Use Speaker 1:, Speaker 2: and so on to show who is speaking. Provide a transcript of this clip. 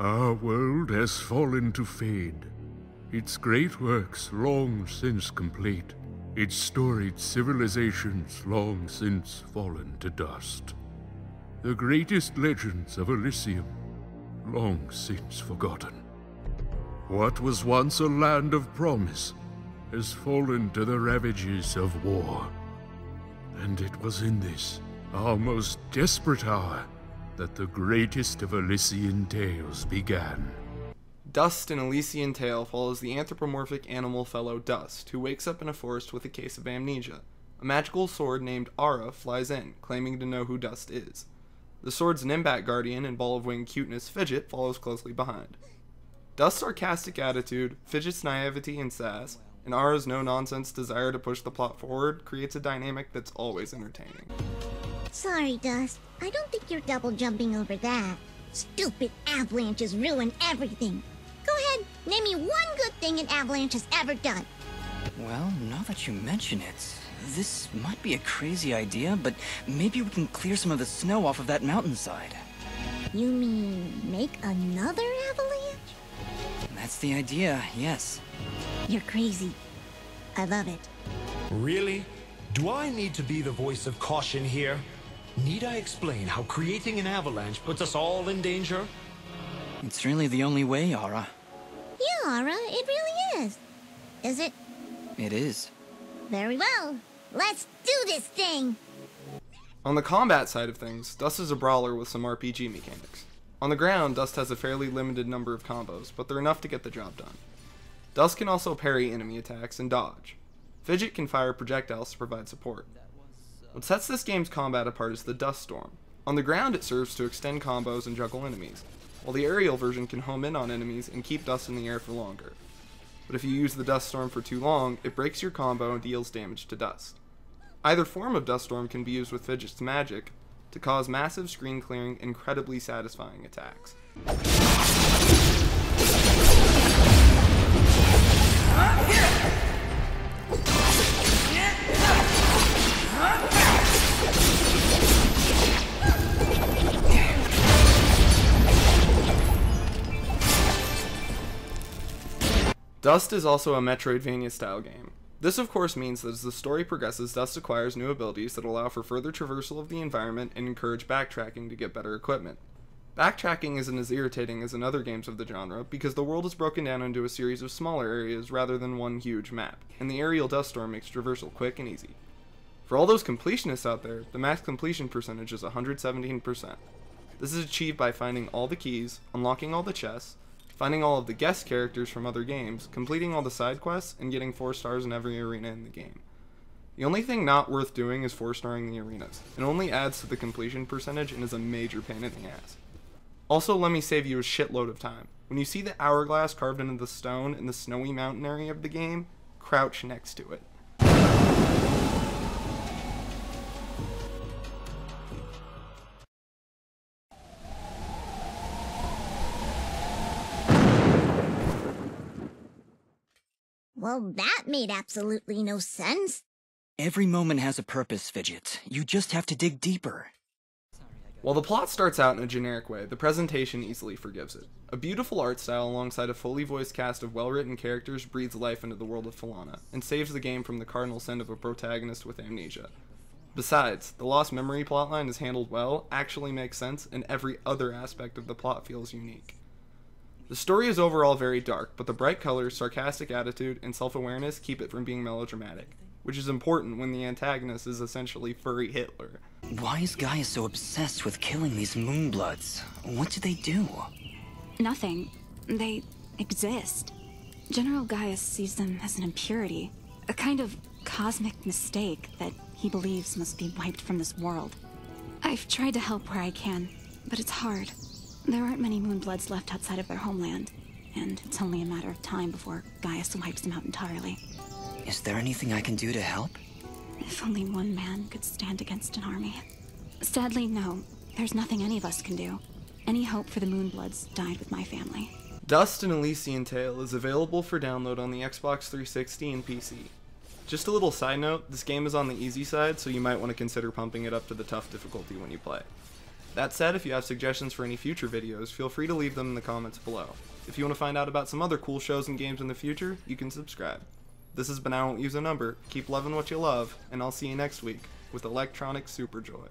Speaker 1: Our world has fallen to fade, its great works long since complete, its storied civilizations long since fallen to dust. The greatest legends of Elysium long since forgotten. What was once a land of promise has fallen to the ravages of war. And it was in this, our most desperate hour, that the greatest of Elysian tales began.
Speaker 2: Dust in Elysian Tale follows the anthropomorphic animal fellow Dust, who wakes up in a forest with a case of amnesia. A magical sword named Ara flies in, claiming to know who Dust is. The sword's Nimbat guardian and ball of wing cuteness Fidget follows closely behind. Dust's sarcastic attitude, Fidget's naivety and sass, and Ara's no-nonsense desire to push the plot forward creates a dynamic that's always entertaining.
Speaker 3: Sorry, Dust. I don't think you're double jumping over that. Stupid avalanches ruin everything. Go ahead, name me one good thing an avalanche has ever done.
Speaker 4: Well, now that you mention it, this might be a crazy idea, but maybe we can clear some of the snow off of that mountainside.
Speaker 3: You mean make another avalanche?
Speaker 4: That's the idea, yes.
Speaker 3: You're crazy. I love it.
Speaker 5: Really? Do I need to be the voice of caution here? Need I explain how creating an avalanche puts us all in danger?
Speaker 4: It's really the only way, Ara.
Speaker 3: Yeah, Ara, it really is. Is it?
Speaker 4: It is.
Speaker 3: Very well. Let's do this thing!
Speaker 2: On the combat side of things, Dust is a brawler with some RPG mechanics. On the ground, Dust has a fairly limited number of combos, but they're enough to get the job done. Dust can also parry enemy attacks and dodge. Fidget can fire projectiles to provide support. What sets this game's combat apart is the Dust Storm. On the ground, it serves to extend combos and juggle enemies, while the aerial version can home in on enemies and keep Dust in the air for longer. But if you use the Dust Storm for too long, it breaks your combo and deals damage to Dust. Either form of Dust Storm can be used with Fidget's magic to cause massive screen clearing, incredibly satisfying attacks. Dust is also a metroid-vania style game. This of course means that as the story progresses, Dust acquires new abilities that allow for further traversal of the environment and encourage backtracking to get better equipment. Backtracking isn't as irritating as in other games of the genre because the world is broken down into a series of smaller areas rather than one huge map, and the aerial Dust Storm makes traversal quick and easy. For all those completionists out there, the max completion percentage is 117%. This is achieved by finding all the keys, unlocking all the chests, finding all of the guest characters from other games, completing all the side quests, and getting 4 stars in every arena in the game. The only thing not worth doing is 4-starring the arenas. It only adds to the completion percentage and is a major pain in the ass. Also, let me save you a shitload of time. When you see the hourglass carved into the stone in the snowy mountain area of the game, crouch next to it.
Speaker 3: Well, that made absolutely no sense.
Speaker 4: Every moment has a purpose, Fidget. You just have to dig deeper.
Speaker 2: While the plot starts out in a generic way, the presentation easily forgives it. A beautiful art style alongside a fully voiced cast of well-written characters breathes life into the world of Falana, and saves the game from the cardinal sin of a protagonist with amnesia. Besides, the lost memory plotline is handled well, actually makes sense, and every other aspect of the plot feels unique. The story is overall very dark, but the bright colors, sarcastic attitude, and self-awareness keep it from being melodramatic, which is important when the antagonist is essentially furry Hitler.
Speaker 4: Why is Gaia so obsessed with killing these Moonbloods? What do they do?
Speaker 6: Nothing. They exist. General Gaius sees them as an impurity, a kind of cosmic mistake that he believes must be wiped from this world. I've tried to help where I can, but it's hard. There aren't many Moonbloods left outside of their homeland, and it's only a matter of time before Gaius wipes them out entirely.
Speaker 4: Is there anything I can do to help?
Speaker 6: If only one man could stand against an army. Sadly, no. There's nothing any of us can do. Any hope for the Moonbloods died with my family.
Speaker 2: Dust in Elysian Tale is available for download on the Xbox 360 and PC. Just a little side note, this game is on the easy side, so you might want to consider pumping it up to the tough difficulty when you play. That said, if you have suggestions for any future videos, feel free to leave them in the comments below. If you want to find out about some other cool shows and games in the future, you can subscribe. This has been I Won't Use a Number, keep loving what you love, and I'll see you next week with Electronic Superjoy.